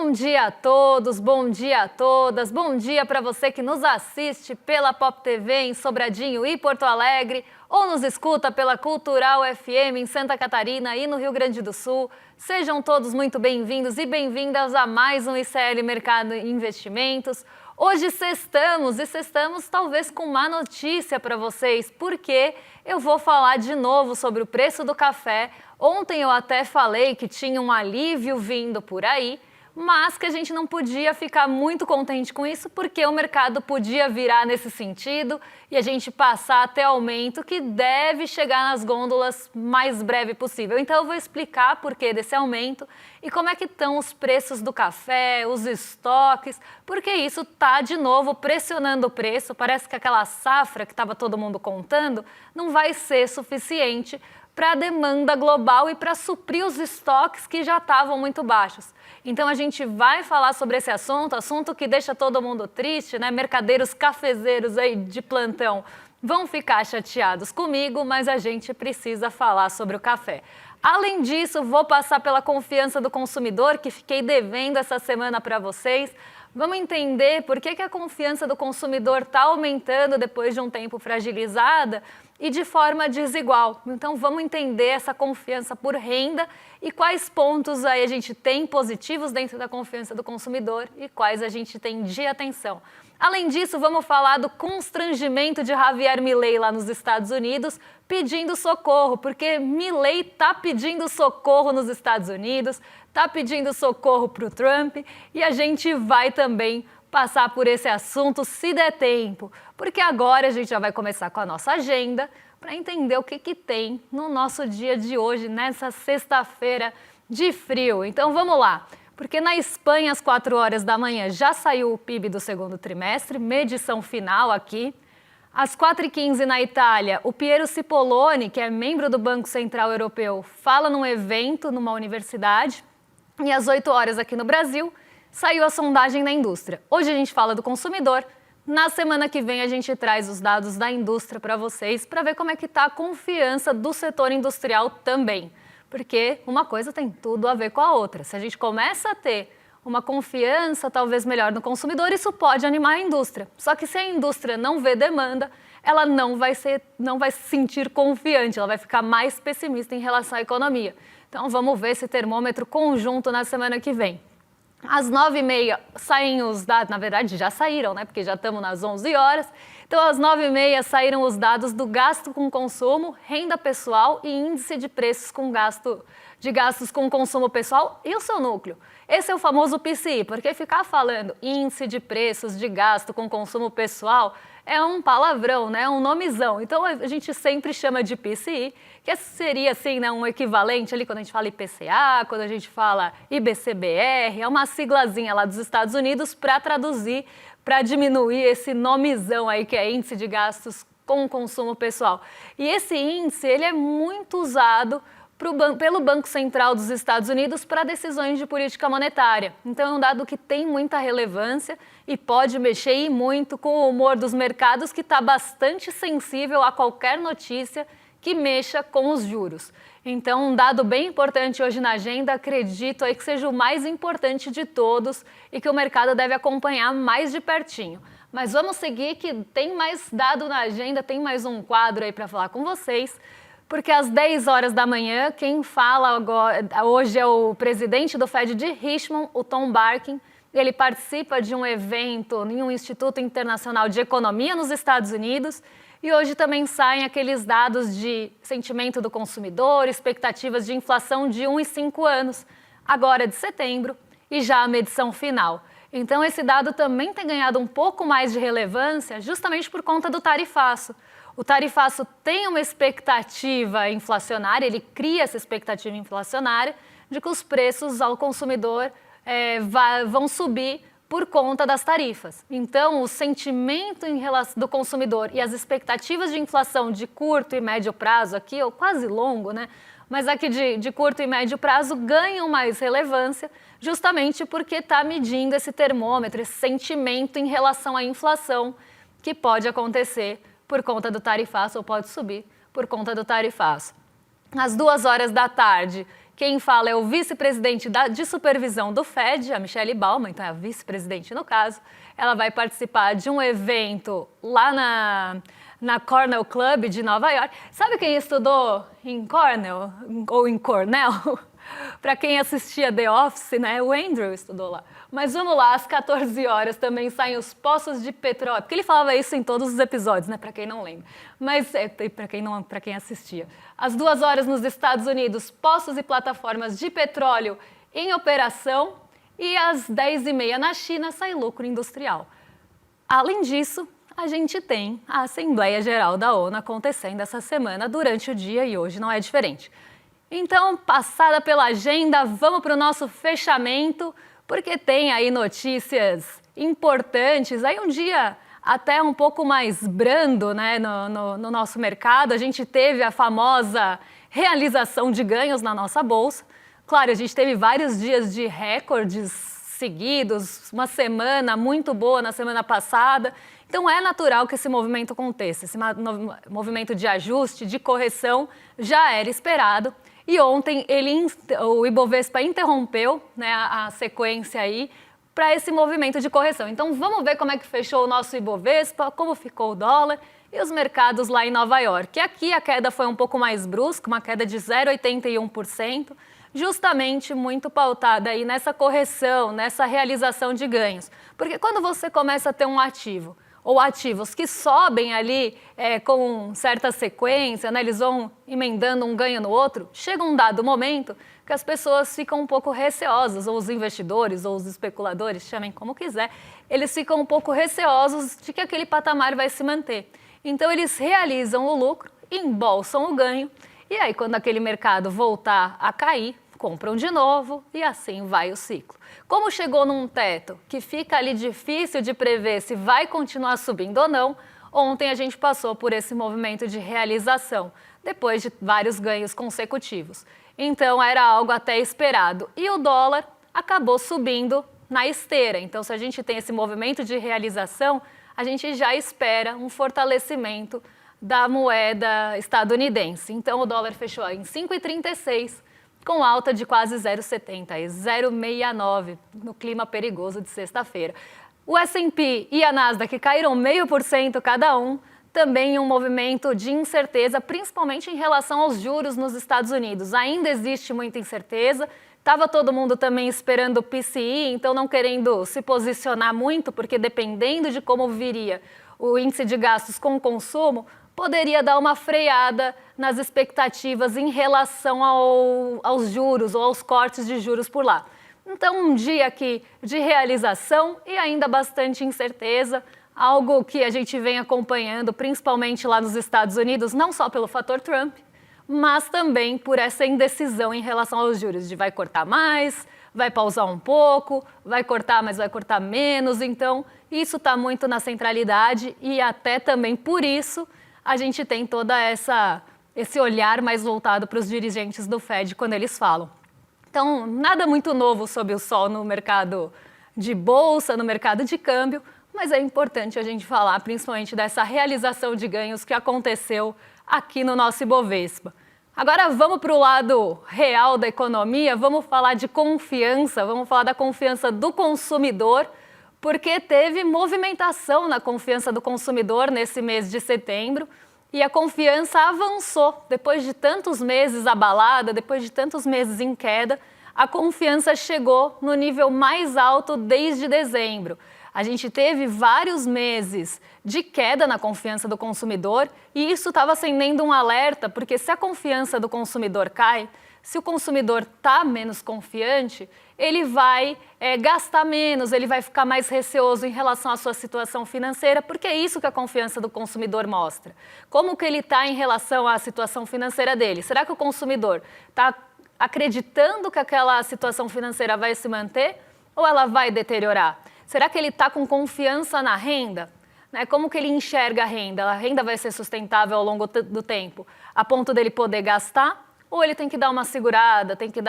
Bom dia a todos, bom dia a todas, bom dia para você que nos assiste pela Pop TV em Sobradinho e Porto Alegre ou nos escuta pela Cultural FM em Santa Catarina e no Rio Grande do Sul. Sejam todos muito bem-vindos e bem-vindas a mais um ICL Mercado e Investimentos. Hoje sextamos talvez com má notícia para vocês, porque eu vou falar de novo sobre o preço do café. Ontem eu até falei que tinha um alívio vindo por aí, mas que a gente não podia ficar muito contente com isso, porque o mercado podia virar nesse sentido e a gente passar até aumento que deve chegar nas gôndolas mais breve possível. Então eu vou explicar por que desse aumento e como é que estão os preços do café, os estoques, porque isso está de novo pressionando o preço. Parece que aquela safra que estava todo mundo contando não vai ser suficiente para a demanda global e para suprir os estoques que já estavam muito baixos. Então a gente vai falar sobre esse assunto que deixa todo mundo triste, né? Mercadeiros cafezeiros aí de plantão vão ficar chateados comigo, mas a gente precisa falar sobre o café. Além disso, vou passar pela confiança do consumidor, que fiquei devendo essa semana para vocês. Vamos entender por que a confiança do consumidor está aumentando depois de um tempo fragilizada e de forma desigual. Então vamos entender essa confiança por renda e quais pontos aí a gente tem positivos dentro da confiança do consumidor e quais a gente tem de atenção. Além disso, vamos falar do constrangimento de Javier Milei lá nos Estados Unidos pedindo socorro, porque Milei está pedindo socorro nos Estados Unidos, está pedindo socorro para o Trump e a gente vai também passar por esse assunto se der tempo, porque agora a gente já vai começar com a nossa agenda para entender o que tem no nosso dia de hoje, nessa sexta-feira de frio. Então vamos lá, porque na Espanha às 4 horas da manhã já saiu o PIB do segundo trimestre, medição final aqui. Às 4h15 na Itália, o Piero Cipollone, que é membro do Banco Central Europeu, fala num evento numa universidade. E às 8 horas aqui no Brasil, saiu a sondagem da indústria. Hoje a gente fala do consumidor. Na semana que vem a gente traz os dados da indústria para vocês, para ver como é que está a confiança do setor industrial também. Porque uma coisa tem tudo a ver com a outra. Se a gente começa a ter uma confiança talvez melhor no consumidor, isso pode animar a indústria. Só que se a indústria não vê demanda, ela não vai se sentir confiante, ela vai ficar mais pessimista em relação à economia. Então vamos ver esse termômetro conjunto na semana que vem. Às 9h30 saem os dados, na verdade já saíram, né? Porque já estamos nas 11 horas. Então às 9h30 saíram os dados do gasto com consumo, renda pessoal e índice de preços de gastos com consumo pessoal e o seu núcleo. Esse é o famoso PCI, porque ficar falando índice de preços de gasto com consumo pessoal é um palavrão, né? Um nomezão. Então a gente sempre chama de PCI, que seria assim, né, um equivalente ali quando a gente fala IPCA, quando a gente fala IBCBR, é uma siglazinha lá dos Estados Unidos para traduzir, para diminuir esse nomezão aí que é índice de gastos com consumo pessoal. E esse índice, ele é muito usado pelo Banco Central dos Estados Unidos para decisões de política monetária. Então é um dado que tem muita relevância e pode mexer e muito com o humor dos mercados, que está bastante sensível a qualquer notícia que mexa com os juros. Então um dado bem importante hoje na agenda, acredito aí que seja o mais importante de todos e que o mercado deve acompanhar mais de pertinho. Mas vamos seguir que tem mais dado na agenda, tem mais um quadro aí para falar com vocês. Porque às 10 horas da manhã, quem fala hoje é o presidente do Fed de Richmond, o Tom Barkin. Ele participa de um evento em um Instituto Internacional de Economia nos Estados Unidos. E hoje também saem aqueles dados de sentimento do consumidor, expectativas de inflação de 1 e 5 anos, agora de setembro, e já a medição final. Então esse dado também tem ganhado um pouco mais de relevância justamente por conta do tarifaço. O tarifaço tem uma expectativa inflacionária, ele cria essa expectativa inflacionária de que os preços ao consumidor vão subir por conta das tarifas. Então, o sentimento do consumidor e as expectativas de inflação de curto e médio prazo, aqui, ou quase longo, né? Mas aqui de curto e médio prazo ganham mais relevância justamente porque está medindo esse termômetro, esse sentimento em relação à inflação que pode acontecer por conta do tarifaço ou pode subir por conta do tarifaço. Às 2 horas da tarde, Quem fala é o vice-presidente de supervisão do Fed, a Michelle Bowman, então é a vice-presidente no caso. Ela vai participar de um evento lá na Cornell Club de Nova York. Sabe quem estudou em Cornell ou em Cornell? Para quem assistia The Office, né? O Andrew estudou lá. Mas vamos lá, às 14 horas também saem os poços de petróleo. Porque ele falava isso em todos os episódios, né? Para quem não lembra. Mas para quem assistia. Às 2 horas nos Estados Unidos, poços e plataformas de petróleo em operação. E às 10h30 na China sai lucro industrial. Além disso, a gente tem a Assembleia Geral da ONU acontecendo essa semana durante o dia e hoje não é diferente. Então, passada pela agenda, vamos para o nosso fechamento, porque tem aí notícias importantes, aí um dia até um pouco mais brando, né, no nosso mercado. A gente teve a famosa realização de ganhos na nossa bolsa. Claro, a gente teve vários dias de recordes seguidos, uma semana muito boa na semana passada. Então é natural que esse movimento aconteça, esse movimento de ajuste, de correção, já era esperado. E ontem o Ibovespa interrompeu, né, a sequência aí para esse movimento de correção. Então vamos ver como é que fechou o nosso Ibovespa, como ficou o dólar e os mercados lá em Nova York. Aqui a queda foi um pouco mais brusca, uma queda de 0,81%, justamente muito pautada aí nessa correção, nessa realização de ganhos. Porque quando você começa a ter um ativo, ou ativos que sobem ali com certa sequência, né, eles vão emendando um ganho no outro, chega um dado momento que as pessoas ficam um pouco receosas, ou os investidores, ou os especuladores, chamem como quiser, eles ficam um pouco receosos de que aquele patamar vai se manter. Então eles realizam o lucro, embolsam o ganho, e aí quando aquele mercado voltar a cair, compram de novo e assim vai o ciclo. Como chegou num teto que fica ali difícil de prever se vai continuar subindo ou não, ontem a gente passou por esse movimento de realização, depois de vários ganhos consecutivos. Então era algo até esperado. E o dólar acabou subindo na esteira. Então se a gente tem esse movimento de realização, a gente já espera um fortalecimento da moeda estadunidense. Então o dólar fechou em 5,36, com alta de quase 0,70, 0,69 no clima perigoso de sexta-feira. O S&P e a Nasdaq caíram 0,5% cada um, também em um movimento de incerteza, principalmente em relação aos juros nos Estados Unidos. Ainda existe muita incerteza, estava todo mundo também esperando o PCI, então não querendo se posicionar muito, porque dependendo de como viria o índice de gastos com o consumo, poderia dar uma freada nas expectativas em relação aos juros ou aos cortes de juros por lá. Então, um dia aqui de realização e ainda bastante incerteza, algo que a gente vem acompanhando principalmente lá nos Estados Unidos, não só pelo fator Trump, mas também por essa indecisão em relação aos juros, de vai cortar mais, vai pausar um pouco, vai cortar, mas vai cortar menos. Então, isso está muito na centralidade e até também por isso a gente tem toda esse olhar mais voltado para os dirigentes do Fed quando eles falam. Então, nada muito novo sob o sol no mercado de bolsa, no mercado de câmbio, mas é importante a gente falar principalmente dessa realização de ganhos que aconteceu aqui no nosso Ibovespa. Agora vamos para o lado real da economia, vamos falar de confiança, vamos falar da confiança do consumidor, porque teve movimentação na confiança do consumidor nesse mês de setembro e a confiança avançou. Depois de tantos meses abalada, depois de tantos meses em queda, a confiança chegou no nível mais alto desde dezembro. A gente teve vários meses de queda na confiança do consumidor e isso estava acendendo um alerta, porque se a confiança do consumidor cai, se o consumidor está menos confiante, ele vai gastar menos, ele vai ficar mais receoso em relação à sua situação financeira, porque é isso que a confiança do consumidor mostra. Como que ele está em relação à situação financeira dele? Será que o consumidor está acreditando que aquela situação financeira vai se manter ou ela vai deteriorar? Será que ele está com confiança na renda? Como que ele enxerga a renda? A renda vai ser sustentável ao longo do tempo, a ponto dele poder gastar? Ou ele tem que dar uma segurada, tem que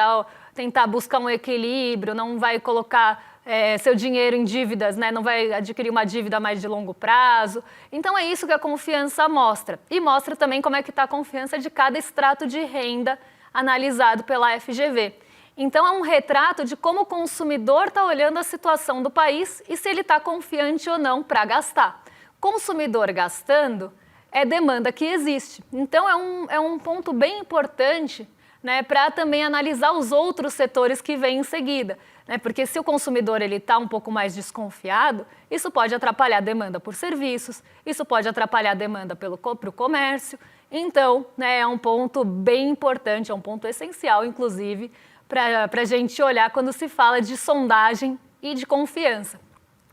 tentar buscar um equilíbrio, não vai colocar seu dinheiro em dívidas, não vai adquirir uma dívida mais de longo prazo. Então é isso que a confiança mostra. E mostra também como é que está a confiança de cada extrato de renda analisado pela FGV. Então, é um retrato de como o consumidor está olhando a situação do país e se ele está confiante ou não para gastar. Consumidor gastando é demanda que existe. Então, é um ponto bem importante, né, para também analisar os outros setores que vêm em seguida. Né, porque se o consumidor está um pouco mais desconfiado, isso pode atrapalhar a demanda por serviços, isso pode atrapalhar a demanda para o comércio. Então, né, é um ponto bem importante, é um ponto essencial, inclusive, para a gente olhar quando se fala de sondagem e de confiança.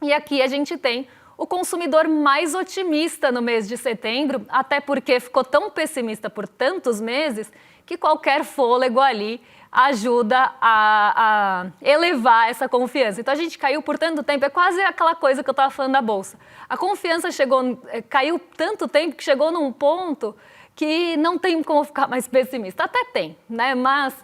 E aqui a gente tem o consumidor mais otimista no mês de setembro, até porque ficou tão pessimista por tantos meses que qualquer fôlego ali ajuda a elevar essa confiança. Então a gente caiu por tanto tempo, é quase aquela coisa que eu estava falando da Bolsa. A confiança caiu tanto tempo que chegou num ponto que não tem como ficar mais pessimista. Até tem, né? Mas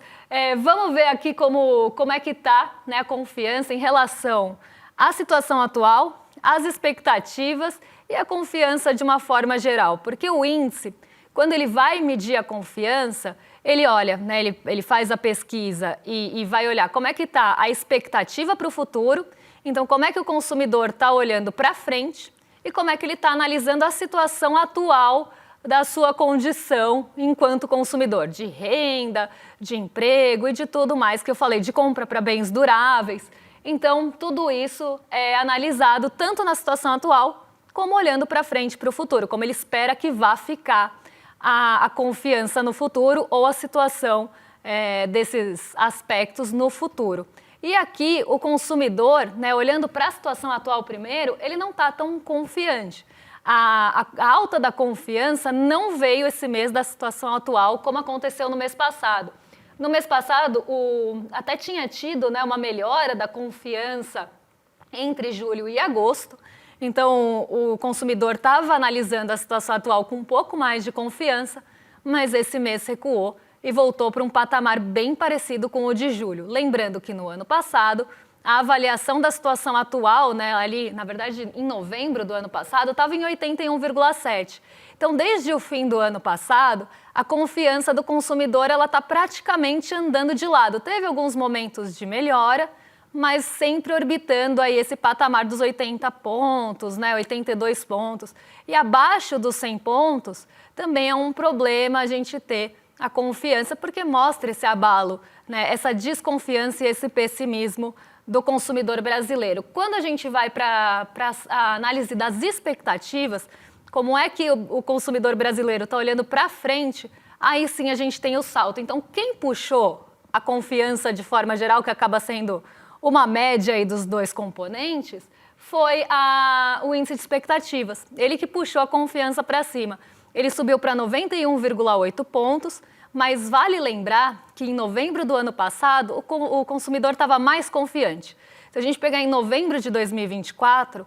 vamos ver aqui como é que está, né, a confiança em relação à situação atual, às expectativas e a confiança de uma forma geral. Porque o índice, quando ele vai medir a confiança, ele olha, né, ele faz a pesquisa e vai olhar como é que está a expectativa para o futuro, então como é que o consumidor está olhando para frente e como é que ele está analisando a situação atual da sua condição enquanto consumidor, de renda, de emprego e de tudo mais que eu falei, de compra para bens duráveis. Então, tudo isso é analisado tanto na situação atual, como olhando para frente, para o futuro, como ele espera que vá ficar a confiança no futuro ou a situação desses aspectos no futuro. E aqui, o consumidor, né, olhando para a situação atual primeiro, ele não está tão confiante. A alta da confiança não veio esse mês da situação atual, como aconteceu no mês passado. No mês passado, até tinha tido, né, uma melhora da confiança entre julho e agosto. Então, o consumidor estava analisando a situação atual com um pouco mais de confiança, mas esse mês recuou e voltou para um patamar bem parecido com o de julho. Lembrando que no ano passado, a avaliação da situação atual, né, ali, na verdade, em novembro do ano passado, estava em 81,7. Então, desde o fim do ano passado, a confiança do consumidor está praticamente andando de lado. Teve alguns momentos de melhora, mas sempre orbitando aí esse patamar dos 80 pontos, né, 82 pontos. E abaixo dos 100 pontos, também é um problema a gente ter a confiança, porque mostra esse abalo, né, essa desconfiança e esse pessimismo do consumidor brasileiro. Quando a gente vai para a análise das expectativas, como é que o consumidor brasileiro está olhando para frente, aí sim a gente tem o salto. Então, quem puxou a confiança de forma geral, que acaba sendo uma média aí dos dois componentes, foi o índice de expectativas. Ele que puxou a confiança para cima. Ele subiu para 91,8 pontos, mas vale lembrar que em novembro do ano passado o consumidor estava mais confiante. Se a gente pegar em novembro de 2024,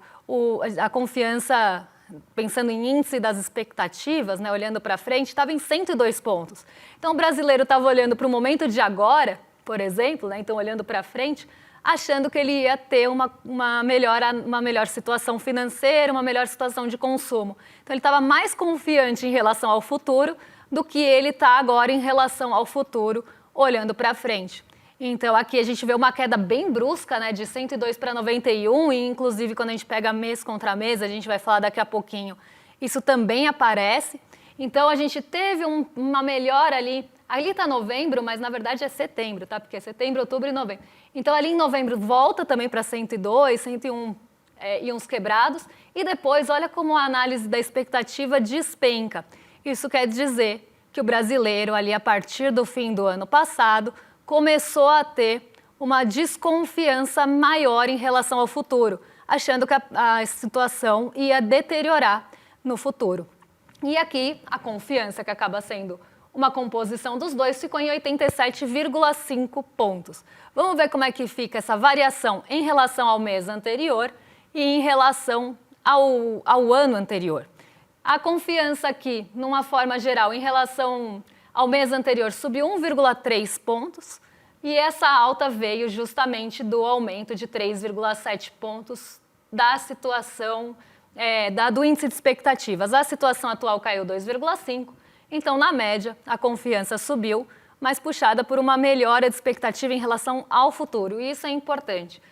a confiança, pensando em índice das expectativas, né, olhando para frente, estava em 102 pontos. Então o brasileiro estava olhando para o momento de agora, por exemplo, né, então olhando para frente, achando que ele ia ter uma melhor situação financeira, uma melhor situação de consumo. Então ele estava mais confiante em relação ao futuro do que ele está agora em relação ao futuro, olhando para frente. Então aqui a gente vê uma queda bem brusca, né, de 102 para 91, e inclusive quando a gente pega mês contra mês, a gente vai falar daqui a pouquinho, isso também aparece. Então a gente teve uma melhora ali está novembro, mas na verdade é setembro, tá? Porque é setembro, outubro e novembro. Então ali em novembro volta também para 102, 101 e uns quebrados, e depois olha como a análise da expectativa despenca. Isso quer dizer que o brasileiro ali a partir do fim do ano passado começou a ter uma desconfiança maior em relação ao futuro, achando que a situação ia deteriorar no futuro. E aqui a confiança, que acaba sendo uma composição dos dois, ficou em 87,5 pontos. Vamos ver como é que fica essa variação em relação ao mês anterior e em relação ao ano anterior. A confiança aqui, numa forma geral, em relação ao mês anterior, subiu 1,3 pontos e essa alta veio justamente do aumento de 3,7 pontos da situação do índice de expectativas. A situação atual caiu 2,5, então, na média, a confiança subiu mas puxada por uma melhora de expectativa em relação ao futuro, e isso é importante.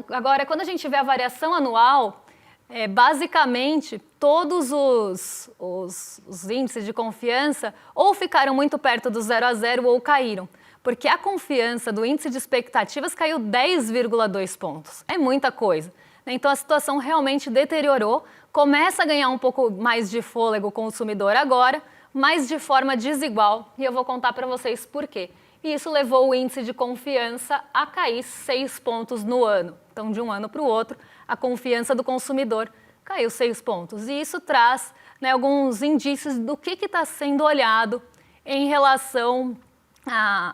Agora, quando a gente vê a variação anual, basicamente todos os índices de confiança ou ficaram muito perto do 0 a 0 ou caíram, porque a confiança do índice de expectativas caiu 10,2 pontos, é muita coisa. Então a situação realmente deteriorou, começa a ganhar um pouco mais de fôlego o consumidor agora, mas de forma desigual, e eu vou contar para vocês por quê. E isso levou o índice de confiança a cair 6 pontos no ano. Então, de um ano para o outro, a confiança do consumidor caiu 6 pontos. E isso traz, né, alguns indícios do que está sendo olhado em relação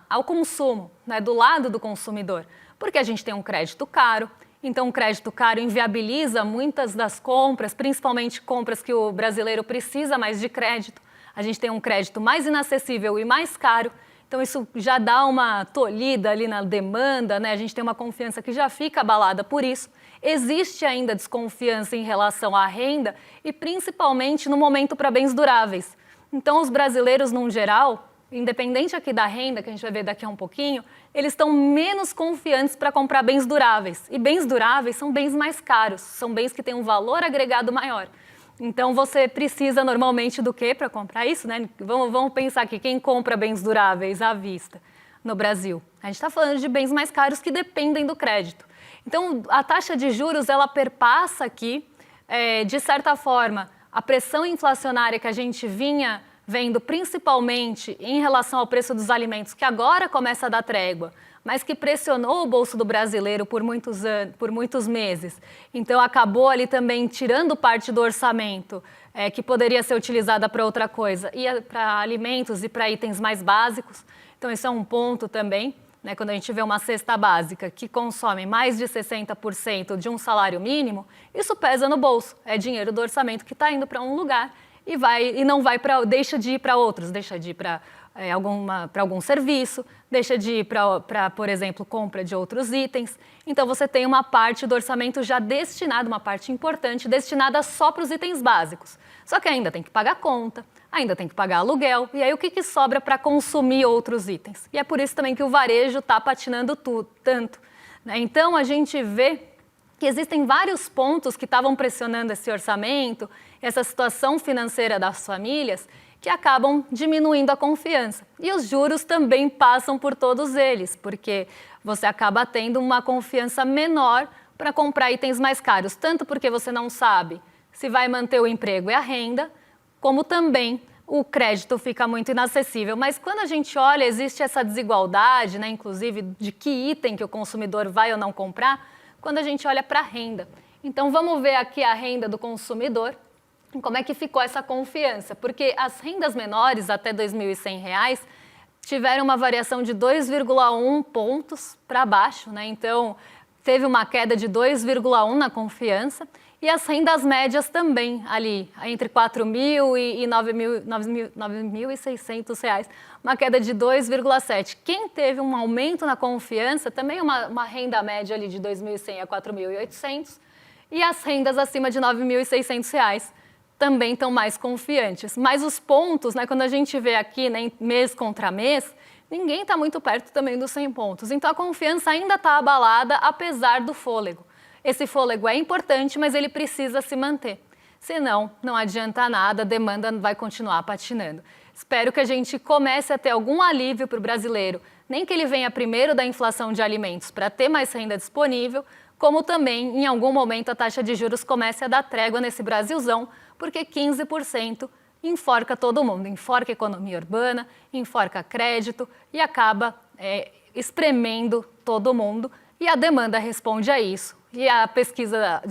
ao consumo, né, do lado do consumidor. Porque a gente tem um crédito caro, então o crédito caro inviabiliza muitas das compras, principalmente compras que o brasileiro precisa mais de crédito. A gente tem um crédito mais inacessível e mais caro, então isso já dá uma tolhida ali na demanda, né? A gente tem uma confiança que já fica abalada por isso. Existe ainda desconfiança em relação à renda e principalmente no momento para bens duráveis. Então os brasileiros, num geral, independente aqui da renda, que a gente vai ver daqui a um pouquinho, eles estão menos confiantes para comprar bens duráveis. E bens duráveis são bens mais caros, são bens que têm um valor agregado maior. Então, você precisa normalmente do quê para comprar isso, né? Vamos pensar aqui, quem compra bens duráveis à vista no Brasil? A gente está falando de bens mais caros que dependem do crédito. Então, a taxa de juros, ela perpassa aqui, de certa forma, a pressão inflacionária que a gente vinha vendo principalmente em relação ao preço dos alimentos, que agora começa a dar trégua, mas que pressionou o bolso do brasileiro por muitos meses. Então, acabou ali também tirando parte do orçamento, que poderia ser utilizada para outra coisa, e para alimentos e para itens mais básicos. Então, esse é um ponto também, né, quando a gente vê uma cesta básica que consome mais de 60% de um salário mínimo, isso pesa no bolso, é dinheiro do orçamento que está indo para um lugar e não vai deixa de ir para outros, deixa de ir para algum serviço, deixa de ir para, por exemplo, compra de outros itens. Então, você tem uma parte do orçamento já destinada, uma parte importante, destinada só para os itens básicos. Só que ainda tem que pagar conta, ainda tem que pagar aluguel, e aí o que sobra para consumir outros itens? E é por isso também que o varejo está patinando tanto, né? Então, a gente vê que existem vários pontos que estavam pressionando esse orçamento, essa situação financeira das famílias, que acabam diminuindo a confiança. E os juros também passam por todos eles, porque você acaba tendo uma confiança menor para comprar itens mais caros, tanto porque você não sabe se vai manter o emprego e a renda, como também o crédito fica muito inacessível. Mas quando a gente olha, existe essa desigualdade, né, inclusive de que item que o consumidor vai ou não comprar, quando a gente olha para a renda. Então, vamos ver aqui a renda do consumidor, como é que ficou essa confiança, porque as rendas menores, até R$ 2.100, tiveram uma variação de 2,1 pontos para baixo, né? Então, teve uma queda de 2,1 na confiança, e as rendas médias também, ali, entre R$ 4.000 e R$ 9.600, uma queda de 2,7. Quem teve um aumento na confiança, também uma renda média ali de R$ 2.100 a R$ 4.800, e as rendas acima de R$ 9.600 também estão mais confiantes. Mas os pontos, né, quando a gente vê aqui, né, mês contra mês, ninguém está muito perto também dos 100 pontos. Então, a confiança ainda está abalada, apesar do fôlego. Esse fôlego é importante, mas ele precisa se manter. Senão, não adianta nada, a demanda vai continuar patinando. Espero que a gente comece a ter algum alívio para o brasileiro, nem que ele venha primeiro da inflação de alimentos para ter mais renda disponível, como também, em algum momento, a taxa de juros comece a dar trégua nesse Brasilzão, porque 15% enforca todo mundo, enforca a economia urbana, enforca crédito e acaba espremendo todo mundo, e a demanda responde a isso. E a pesquisa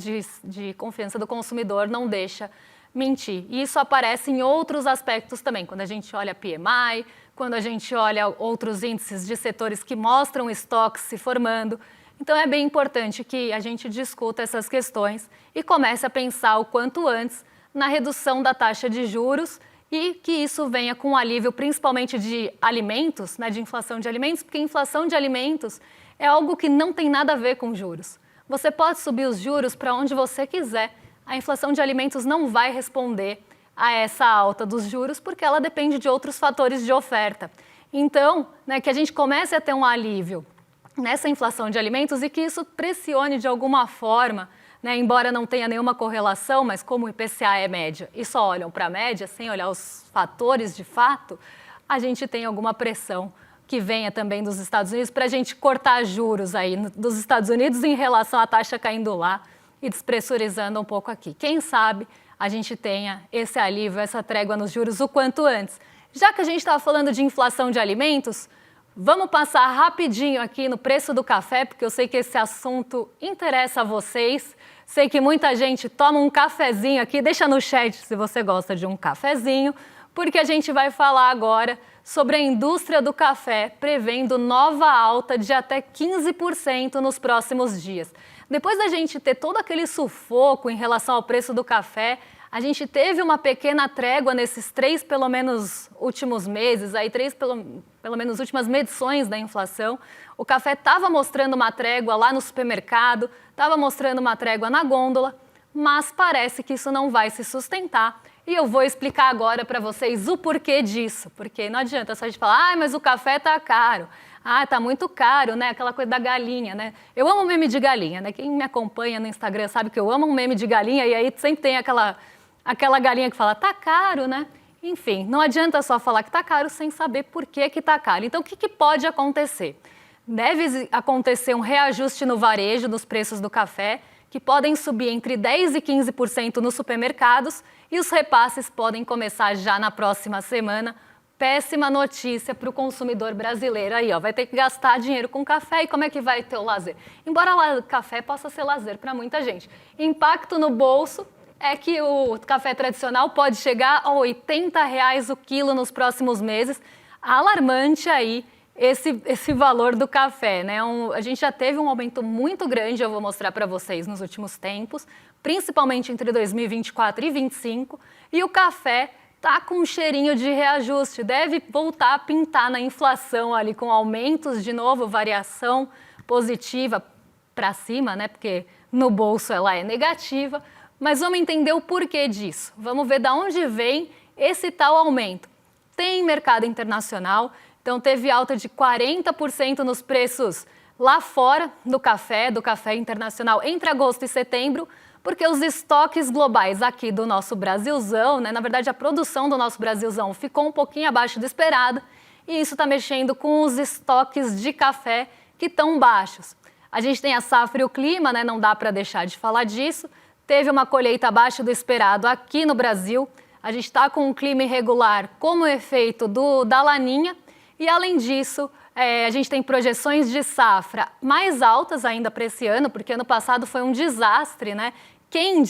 de confiança do consumidor não deixa mentir. E isso aparece em outros aspectos também, quando a gente olha PMI, quando a gente olha outros índices de setores que mostram estoques se formando. Então, é bem importante que a gente discuta essas questões e comece a pensar o quanto antes na redução da taxa de juros e que isso venha com um alívio principalmente de alimentos, né, de inflação de alimentos, porque inflação de alimentos é algo que não tem nada a ver com juros. Você pode subir os juros para onde você quiser. A inflação de alimentos não vai responder a essa alta dos juros porque ela depende de outros fatores de oferta. Então, né, que a gente comece a ter um alívio nessa inflação de alimentos e que isso pressione de alguma forma, né, embora não tenha nenhuma correlação, mas como o IPCA é média e só olham para a média, sem olhar os fatores de fato, a gente tem alguma pressão que venha também dos Estados Unidos para a gente cortar juros aí dos Estados Unidos em relação à taxa caindo lá e despressurizando um pouco aqui. Quem sabe a gente tenha esse alívio, essa trégua nos juros o quanto antes. Já que a gente estava falando de inflação de alimentos, vamos passar rapidinho aqui no preço do café, porque eu sei que esse assunto interessa a vocês. Sei que muita gente toma um cafezinho aqui, deixa no chat se você gosta de um cafezinho, porque a gente vai falar agora sobre a indústria do café, prevendo nova alta de até 15% nos próximos dias. Depois da gente ter todo aquele sufoco em relação ao preço do café, a gente teve uma pequena trégua nesses pelo menos, últimos meses, aí pelo menos últimas medições da inflação. O café estava mostrando uma trégua lá no supermercado, estava mostrando uma trégua na gôndola, mas parece que isso não vai se sustentar. E eu vou explicar agora para vocês o porquê disso, porque não adianta só a gente falar, mas o café está caro. Tá muito caro, né? Aquela coisa da galinha, né? Eu amo meme de galinha, né? Quem me acompanha no Instagram sabe que eu amo um meme de galinha e aí sempre tem aquela galinha que fala, tá caro, né? Enfim, não adianta só falar que tá caro sem saber por que tá caro. Então, o que pode acontecer? Deve acontecer um reajuste no varejo dos preços do café, que podem subir entre 10% e 15% nos supermercados e os repasses podem começar já na próxima semana. Péssima notícia para o consumidor brasileiro aí, ó, vai ter que gastar dinheiro com café e como é que vai ter o lazer? Embora lá o café possa ser lazer para muita gente. Impacto no bolso é que o café tradicional pode chegar a R$ 80 o quilo nos próximos meses. Alarmante aí esse valor do café, né? A gente já teve um aumento muito grande, eu vou mostrar para vocês nos últimos tempos, principalmente entre 2024 e 2025, e o café tá com um cheirinho de reajuste, deve voltar a pintar na inflação ali com aumentos de novo, variação positiva para cima, né? Porque no bolso ela é negativa, mas vamos entender o porquê disso. Vamos ver de onde vem esse tal aumento. Tem mercado internacional, então teve alta de 40% nos preços lá fora do café internacional entre agosto e setembro, porque os estoques globais aqui do nosso Brasilzão, né, na verdade a produção do nosso Brasilzão ficou um pouquinho abaixo do esperado e isso está mexendo com os estoques de café que estão baixos. A gente tem a safra e o clima, né, não dá para deixar de falar disso. Teve uma colheita abaixo do esperado aqui no Brasil. A gente está com um clima irregular como efeito da Laninha e, além disso, a gente tem projeções de safra mais altas ainda para esse ano, porque ano passado foi um desastre, né? Quem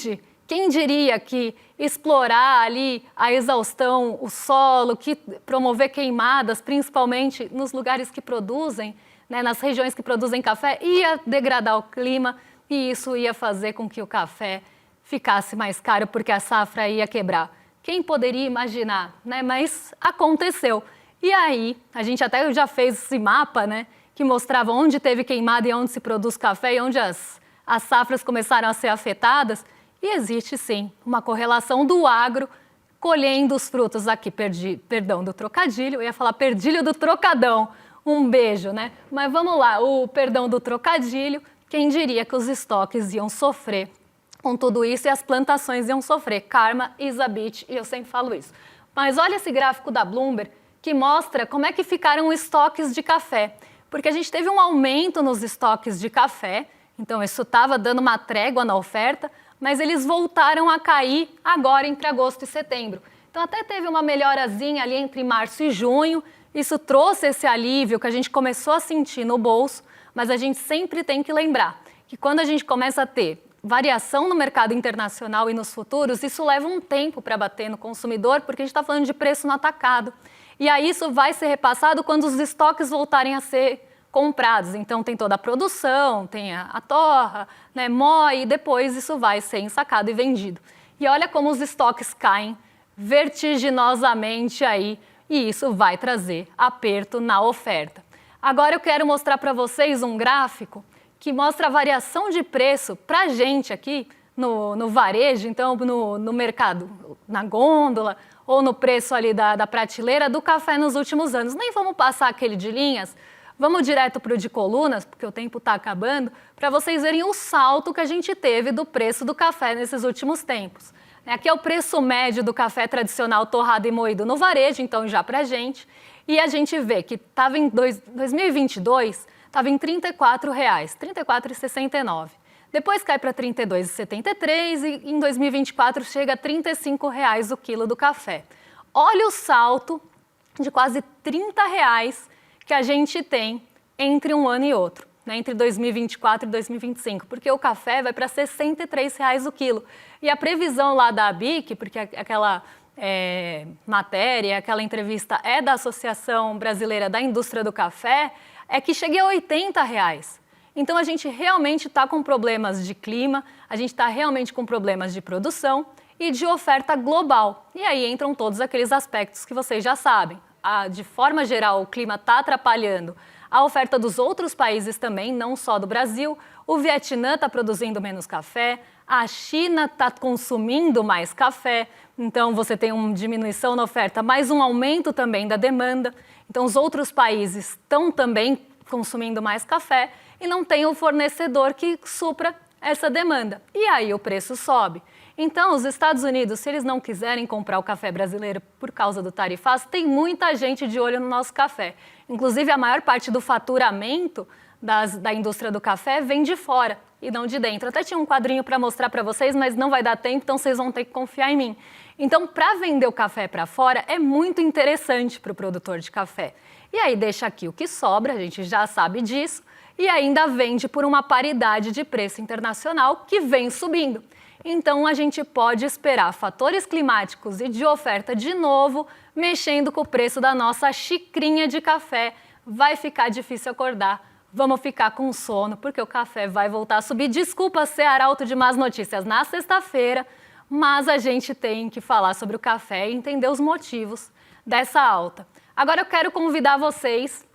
diria que explorar ali a exaustão, o solo, que promover queimadas, principalmente nos lugares que produzem, né, nas regiões que produzem café, ia degradar o clima e isso ia fazer com que o café ficasse mais caro, porque a safra ia quebrar. Quem poderia imaginar, né? Mas aconteceu. E aí, a gente até já fez esse mapa, né, que mostrava onde teve queimada e onde se produz café e onde as safras começaram a ser afetadas. E existe, sim, uma correlação do agro colhendo os frutos aqui, perdão do trocadilho, eu ia falar perdilho do trocadão, um beijo, né? Mas vamos lá, o perdão do trocadilho, quem diria que os estoques iam sofrer com tudo isso e as plantações iam sofrer, karma is a bitch, e eu sempre falo isso. Mas olha esse gráfico da Bloomberg, que mostra como é que ficaram os estoques de café. Porque a gente teve um aumento nos estoques de café, então isso estava dando uma trégua na oferta, mas eles voltaram a cair agora entre agosto e setembro. Então até teve uma melhorazinha ali entre março e junho, isso trouxe esse alívio que a gente começou a sentir no bolso, mas a gente sempre tem que lembrar que quando a gente começa a ter variação no mercado internacional e nos futuros, isso leva um tempo para bater no consumidor, porque a gente está falando de preço no atacado. E aí isso vai ser repassado quando os estoques voltarem a ser comprados. Então tem toda a produção, tem a torra, né, moe, e depois isso vai ser ensacado e vendido. E olha como os estoques caem vertiginosamente aí, e isso vai trazer aperto na oferta. Agora eu quero mostrar para vocês um gráfico que mostra a variação de preço para a gente aqui no varejo, então no mercado, na gôndola ou no preço ali da prateleira do café nos últimos anos. Nem vamos passar aquele de linhas, vamos direto para o de colunas, porque o tempo está acabando, para vocês verem o salto que a gente teve do preço do café nesses últimos tempos. Aqui é o preço médio do café tradicional torrado e moído no varejo, então já para a gente. E a gente vê que estava em 2022, estava em R$ 34,00, R$ 34,69. Depois cai para R$ 32,73 e em 2024 chega a R$ 35,00 o quilo do café. Olha o salto de quase R$ 30,00 que a gente tem entre um ano e outro, né? Entre 2024 e 2025, porque o café vai para R$ 63,00 o quilo. E a previsão lá da ABIC, porque aquela matéria, aquela entrevista é da Associação Brasileira da Indústria do Café, é que chegue a R$ 80,00. Então, a gente realmente está com problemas de clima, a gente está realmente com problemas de produção e de oferta global. E aí entram todos aqueles aspectos que vocês já sabem. De forma geral, o clima está atrapalhando a oferta dos outros países também, não só do Brasil. O Vietnã está produzindo menos café, a China está consumindo mais café, então você tem uma diminuição na oferta, mas um aumento também da demanda. Então, os outros países estão também consumindo mais café e não tem um fornecedor que supra essa demanda. E aí o preço sobe. Então, os Estados Unidos, se eles não quiserem comprar o café brasileiro por causa do tarifaço, tem muita gente de olho no nosso café. Inclusive, a maior parte do faturamento da indústria do café vem de fora e não de dentro. Até tinha um quadrinho para mostrar para vocês, mas não vai dar tempo, então vocês vão ter que confiar em mim. Então, para vender o café para fora, é muito interessante para o produtor de café. E aí deixa aqui o que sobra, a gente já sabe disso, e ainda vende por uma paridade de preço internacional que vem subindo. Então, a gente pode esperar fatores climáticos e de oferta de novo, mexendo com o preço da nossa xicrinha de café. Vai ficar difícil acordar, vamos ficar com sono, porque o café vai voltar a subir. Desculpa ser arauto de más notícias na sexta-feira, mas a gente tem que falar sobre o café e entender os motivos dessa alta. Agora eu quero convidar vocês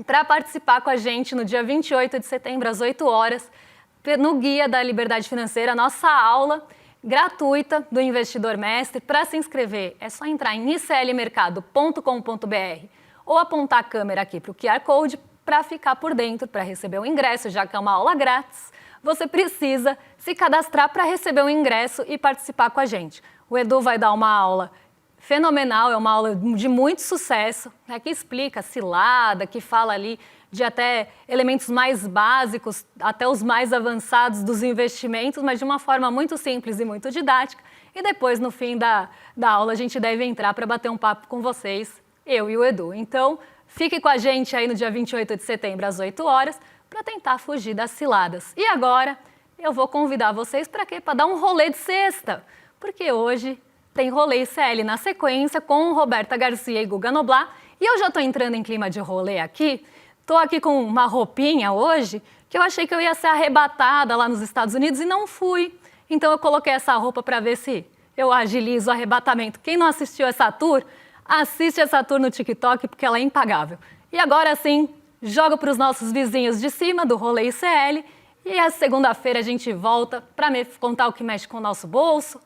para participar com a gente no dia 28 de setembro, às 8 horas, no Guia da Liberdade Financeira, nossa aula gratuita do Investidor Mestre. Para se inscrever, é só entrar em iclmercado.com.br ou apontar a câmera aqui para o QR Code para ficar por dentro, para receber o ingresso, já que é uma aula grátis. Você precisa se cadastrar para receber o ingresso e participar com a gente. O Edu vai dar uma aula fenomenal, é uma aula de muito sucesso, né, que explica cilada, que fala ali de até elementos mais básicos, até os mais avançados dos investimentos, mas de uma forma muito simples e muito didática. E depois, no fim da aula, a gente deve entrar para bater um papo com vocês, eu e o Edu. Então, fique com a gente aí no dia 28 de setembro, às 8 horas, para tentar fugir das ciladas. E agora, eu vou convidar vocês para quê? Para dar um rolê de sexta, porque hoje tem rolê ICL na sequência com Roberta Garcia e Guga Noblar. E eu já estou entrando em clima de rolê aqui. Estou aqui com uma roupinha hoje que eu achei que eu ia ser arrebatada lá nos Estados Unidos e não fui. Então eu coloquei essa roupa para ver se eu agilizo o arrebatamento. Quem não assistiu essa tour, assiste essa tour no TikTok porque ela é impagável. E agora sim, jogo para os nossos vizinhos de cima do rolê ICL. E a segunda-feira a gente volta para me contar o que mexe com o nosso bolso,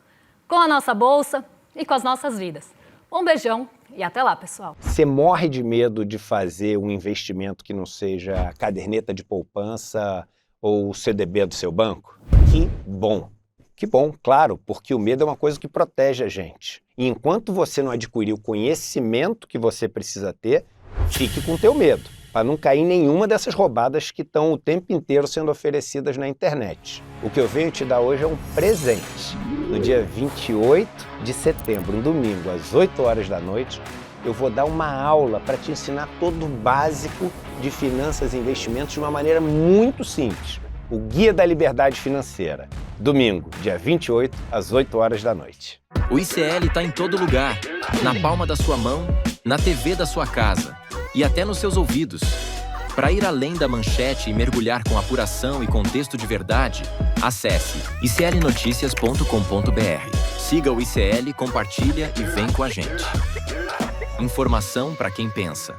com a nossa bolsa e com as nossas vidas. Um beijão e até lá, pessoal. Você morre de medo de fazer um investimento que não seja a caderneta de poupança ou o CDB do seu banco? Que bom! Que bom, claro, porque o medo é uma coisa que protege a gente. E enquanto você não adquirir o conhecimento que você precisa ter, fique com o teu medo, para não cair em nenhuma dessas roubadas que estão o tempo inteiro sendo oferecidas na internet. O que eu venho te dar hoje é um presente. No dia 28 de setembro, um domingo, às 8 horas da noite, eu vou dar uma aula para te ensinar todo o básico de finanças e investimentos de uma maneira muito simples. O Guia da Liberdade Financeira. Domingo, dia 28, às 8 horas da noite. O ICL está em todo lugar, na palma da sua mão, na TV da sua casa e até nos seus ouvidos. Para ir além da manchete e mergulhar com apuração e contexto de verdade, acesse iclnoticias.com.br. Siga o ICL, compartilha e vem com a gente. Informação para quem pensa.